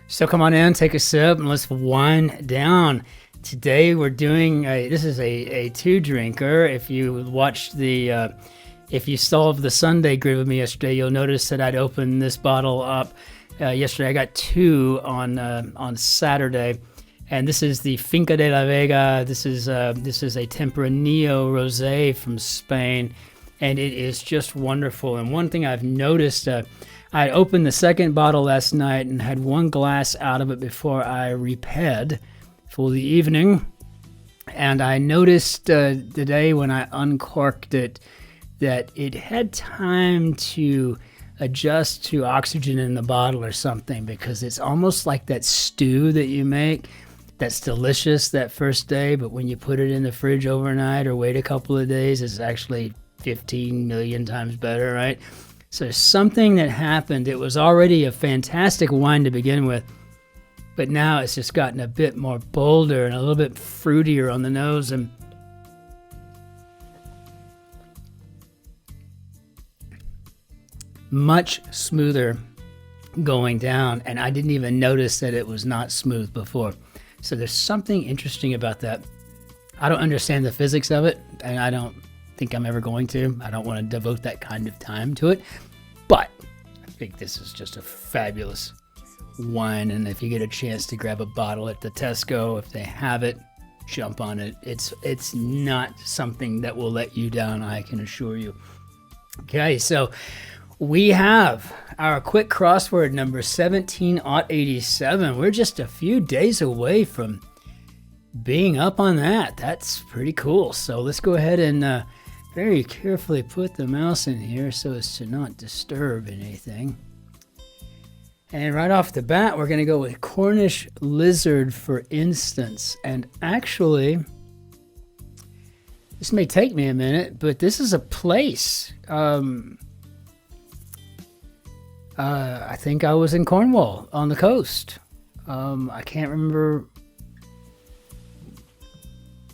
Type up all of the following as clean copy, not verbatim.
So come on in, take a sip, and let's wind down. Today we're doing, this is a two-drinker. If you watched the, if you solved the Sunday grid with me yesterday, you'll notice that I'd opened this bottle up yesterday. I got two on Saturday, and this is the Finca de la Vega. This is a Tempranillo Rosé from Spain, and it is just wonderful. And one thing I've noticed, I opened the second bottle last night and had one glass out of it before I repaired for the evening. And I noticed today when I uncorked it that it had time to adjust to oxygen in the bottle or something, because it's almost like that stew that you make that's delicious that first day, but when you put it in the fridge overnight or wait a couple of days, it's actually 15 million times better, right? So there's something that happened. It was already a fantastic wine to begin with, but now it's just gotten a bit more bolder and a little bit fruitier on the nose, and much smoother going down. And I didn't even notice that it was not smooth before. So there's something interesting about that. I don't understand the physics of it, and I don't think I'm ever going to. I don't want to devote that kind of time to it, but I think this is just a fabulous wine. And if you get a chance to grab a bottle at the Tesco, if they have it, jump on it. It's not something that will let you down, I can assure you. Okay, so we have our quick crossword number 17-87. We're just a few days away from being up on that. That's pretty cool. So let's go ahead and very carefully put the mouse in here so as to not disturb anything. And right off the bat, we're going to go with Cornish lizard, for instance. And actually, this may take me a minute, but this is a place. I think I was in Cornwall on the coast. I can't remember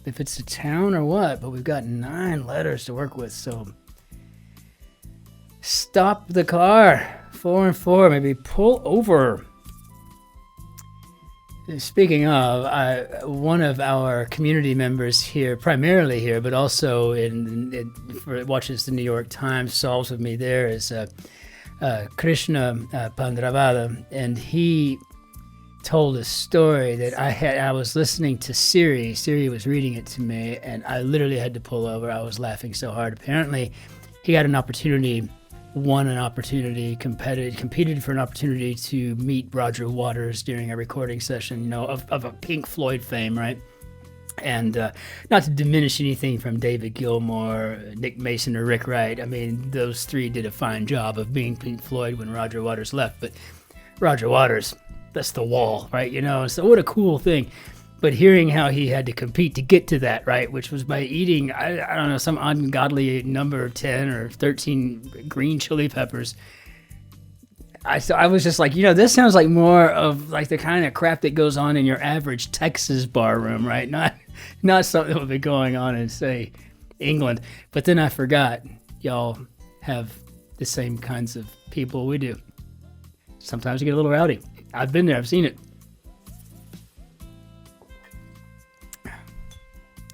if it's a town or what, but we've got 9 letters to work with. So stop the car, 4 and 4, maybe pull over. Speaking of, one of our community members here, primarily here, but also watches the New York Times, solves with me there, is Krishna Pandravada, and he told a story that I was listening to Siri. Siri was reading it to me, and I literally had to pull over. I was laughing so hard. Apparently, he got an opportunity, won an opportunity, competed for an opportunity to meet Roger Waters during a recording session, you know, of a Pink Floyd fame, right? And not to diminish anything from David Gilmour, Nick Mason, or Rick Wright. I mean, those three did a fine job of being Pink Floyd when Roger Waters left. But Roger Waters, that's the wall, right? You know, so what a cool thing. But hearing how he had to compete to get to that, right, which was by eating, I don't know, some ungodly number 10 or 13 green chili peppers. I was just like, you know, this sounds like more of like the kind of crap that goes on in your average Texas bar room, right? Not something that would be going on in, say, England. But then I forgot, y'all have the same kinds of people we do. Sometimes you get a little rowdy. I've been there, I've seen it.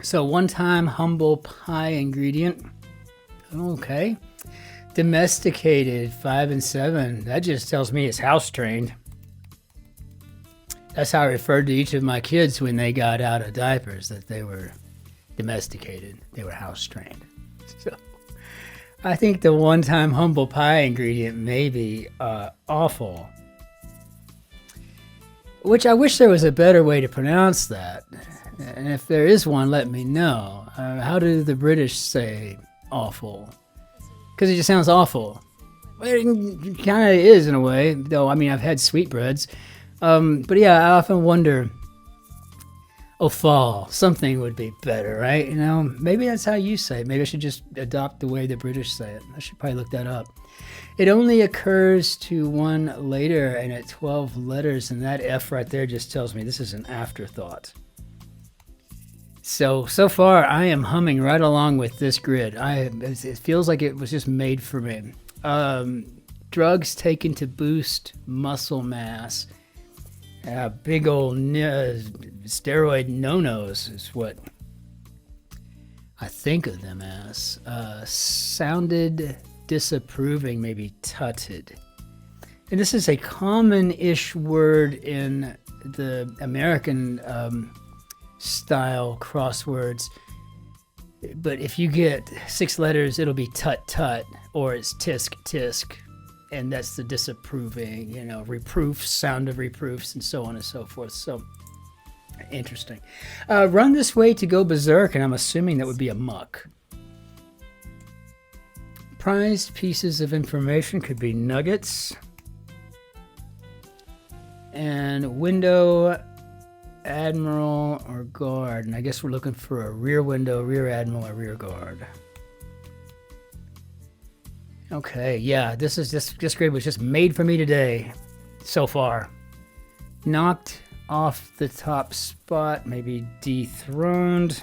So one-time humble pie ingredient. Okay. Domesticated, 5 and 7. That just tells me it's house trained. That's how I referred to each of my kids when they got out of diapers, that they were domesticated. They were house trained. So I think the one-time humble pie ingredient may be awful. Which I wish there was a better way to pronounce that. And if there is one, let me know. How do the British say awful? Because it just sounds awful. Well, it kind of is in a way, though. I mean, I've had sweetbreads. But yeah, I often wonder, fall, something would be better, right? You know, maybe that's how you say it. Maybe I should just adopt the way the British say it. I should probably look that up. It only occurs to one later and at 12 letters, and that F right there just tells me this is an afterthought. So far I am humming right along with this grid. It feels like it was just made for me. drugs taken to boost muscle mass. Big old steroid no-nos is what I think of them as. Sounded disapproving, maybe tutted. And this is a common-ish word in the American style crosswords. But if you get 6 letters, it'll be tut-tut, or it's tisk-tisk. And that's the disapproving, you know, reproofs, sound of reproofs, and so on and so forth. So, interesting. Run this way to go berserk, and I'm assuming that would be a muck. Prized pieces of information could be nuggets. And window, admiral, or guard. And I guess we're looking for a rear window, rear admiral, or rear guard. Okay, yeah, this grade was just made for me today, so far. Knocked off the top spot, maybe dethroned.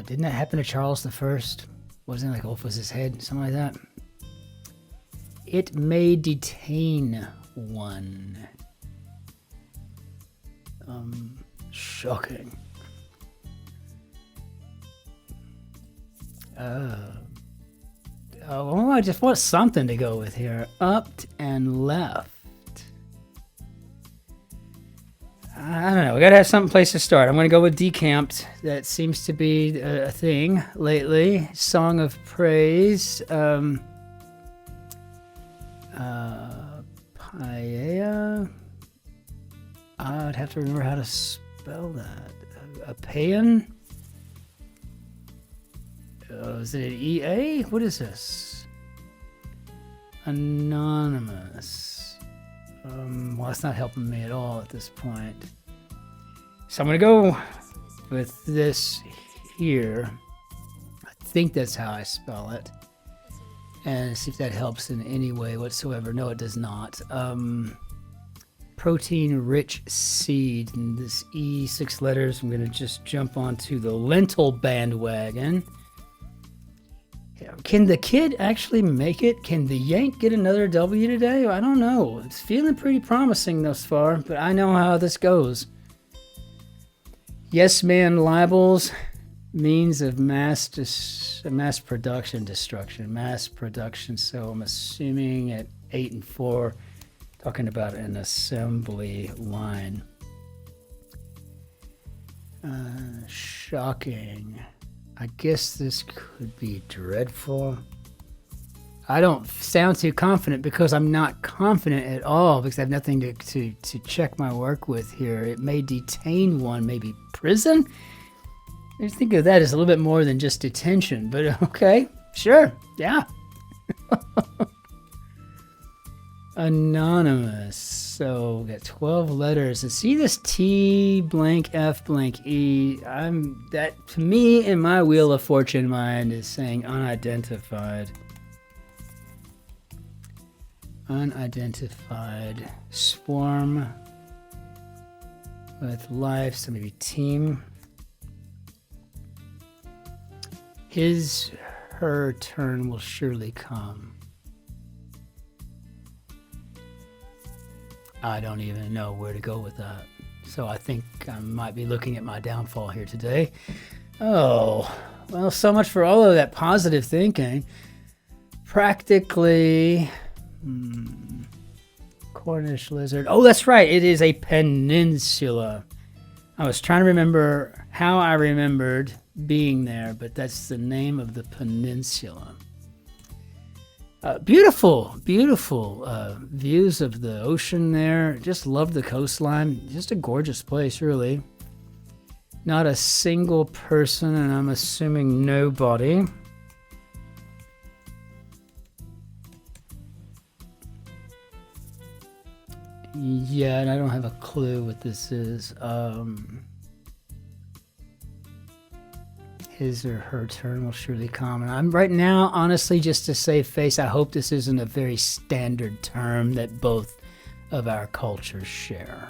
Didn't that happen to Charles I? Wasn't it like off was his head, something like that? It may detain one. Shocking. Oh, I just want something to go with here. Upped and left. I don't know. We gotta have some place to start. I'm gonna go with decamped. That seems to be a thing lately. Song of praise. Paella. I'd have to remember how to spell that. A paean. Is it EA? What is this? Anonymous. Well, it's not helping me at all at this point. So I'm going to go with this here. I think that's how I spell it. And see if that helps in any way whatsoever. No, it does not. Protein-rich seed. And this E, 6 letters. I'm going to just jump onto the lentil bandwagon. Can the kid actually make it? Can the Yank get another W today? I don't know. It's feeling pretty promising thus far, but I know how this goes. Yes man libels, means of mass production destruction. Mass production, so I'm assuming at 8 and 4, talking about an assembly line. Shocking. I guess this could be dreadful. I don't sound too confident because I'm not confident at all because I have nothing to check my work with here. It may detain one, maybe prison? I just think of that as a little bit more than just detention, but okay, sure, yeah. Anonymous. So we got 12 letters. And see this T blank F blank E. That to me in my Wheel of Fortune mind is saying unidentified. Unidentified. Swarm with life. So maybe team. His, her turn will surely come. I don't even know where to go with that. So I think I might be looking at my downfall here today. Oh, well, so much for all of that positive thinking. Practically, Cornish lizard. Oh, that's right. It is a peninsula. I was trying to remember how I remembered being there, but that's the name of the peninsula. Beautiful views of the ocean there. Just love the coastline. Just a gorgeous place, really. Not a single person, and I'm assuming nobody. Yeah, and I don't have a clue what this is. His or her turn will surely come. And I'm right now, honestly, just to save face, I hope this isn't a very standard term that both of our cultures share.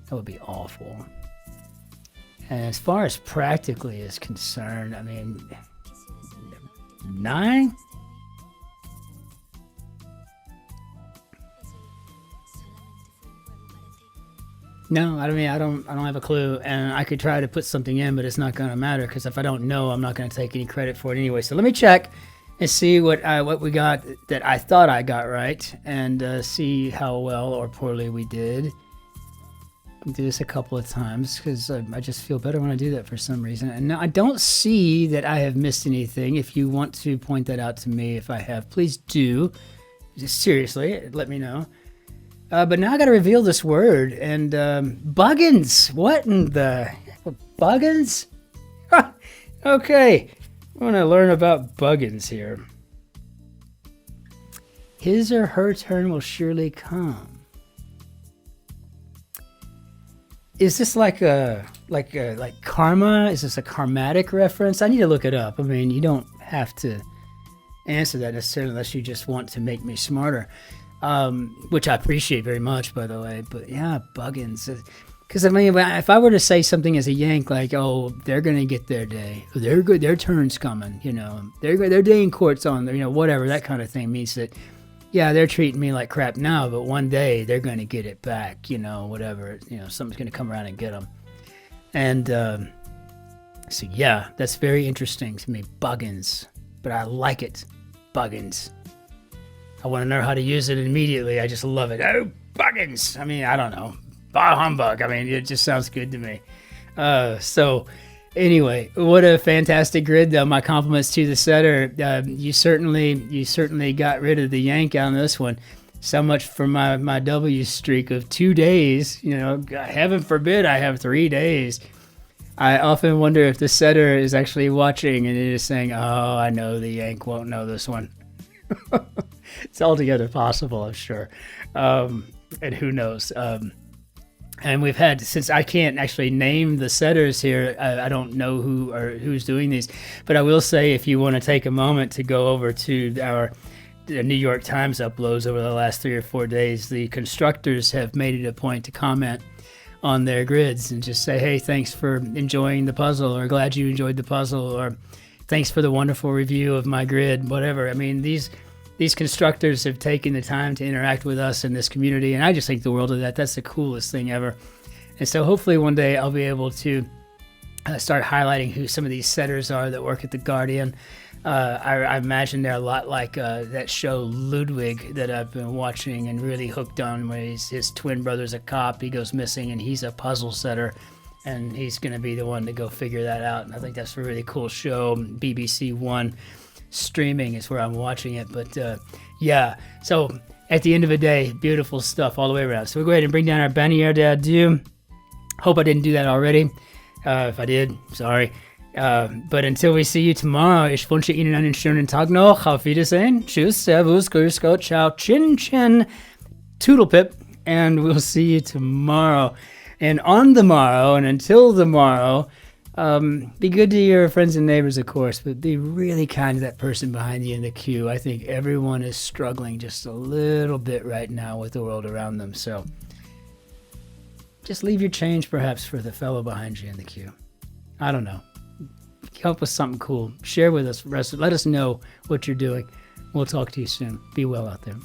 That would be awful. And as far as practically is concerned, I mean, 9? No, I mean, I don't have a clue, and I could try to put something in, but it's not going to matter, because if I don't know, I'm not going to take any credit for it anyway. So let me check and see what we got that I thought I got right, and see how well or poorly we did. I'll do this a couple of times, because I just feel better when I do that for some reason. And now I don't see that I have missed anything. If you want to point that out to me, if I have, please do. Just seriously, let me know. But now I got to reveal this word, and BUGGINS. What in the BUGGINS? Okay, I want to learn about BUGGINS here. His or her turn will surely come. Is this like karma? Is this a karmatic reference? I need to look it up. I mean, you don't have to answer that necessarily unless you just want to make me smarter. Which I appreciate very much, by the way. But yeah, BUGGINS. Because I mean, if I were to say something as a Yank, like, "Oh, they're gonna get their day. They're good. Their turn's coming. You know, their day in court's on. You know, whatever that kind of thing means that, yeah, they're treating me like crap now, but one day they're gonna get it back. You know, whatever. You know, something's gonna come around and get them." And so yeah, that's very interesting to me, BUGGINS. But I like it, BUGGINS. I want to know how to use it immediately. I just love it. Oh, BUGGINS. I mean, I don't know. Bah humbug. I mean, it just sounds good to me. So anyway, what a fantastic grid, though. My compliments to the setter. You certainly got rid of the yank on this one. So much for my W streak of 2 days. You know, heaven forbid I have 3 days. I often wonder if the setter is actually watching and it is saying, "Oh, I know the yank won't know this one." It's altogether possible, I'm sure. And who knows? And we've had, since I can't actually name the setters here, I don't know who's doing these. But I will say, if you want to take a moment to go over to the New York Times uploads over the last 3 or 4 days, the constructors have made it a point to comment on their grids and just say, "Hey, thanks for enjoying the puzzle," or "Glad you enjoyed the puzzle," or "Thanks for the wonderful review of my grid," whatever. I mean, these constructors have taken the time to interact with us in this community, and I just think the world of that. That's the coolest thing ever. And so hopefully one day I'll be able to start highlighting who some of these setters are that work at the Guardian. I imagine they're a lot like that show Ludwig that I've been watching and really hooked on, where his twin brother's a cop, he goes missing, and he's a puzzle setter, and he's going to be the one to go figure that out. And I think that's a really cool show. BBC One streaming is where I'm watching it. But yeah, so at the end of the day, beautiful stuff all the way around. So we'll go ahead and bring down our Bannière d'Adieu. Hope I didn't do that already. If I did, sorry. But until we see you tomorrow, ich wünsche Ihnen einen schönen Tag noch. Auf Wiedersehen. Tschüss, Servus, Grüß Gott, Ciao, Cin-Cin, Toodle Pip. And we'll see you tomorrow. And on the morrow, and until the morrow, be good to your friends and neighbors, of course, but be really kind to that person behind you in the queue. I think everyone is struggling just a little bit right now with the world around them. So just leave your change perhaps for the fellow behind you in the queue. I don't know. Come up with something cool. Share with us. Let us know what you're doing. We'll talk to you soon. Be well out there.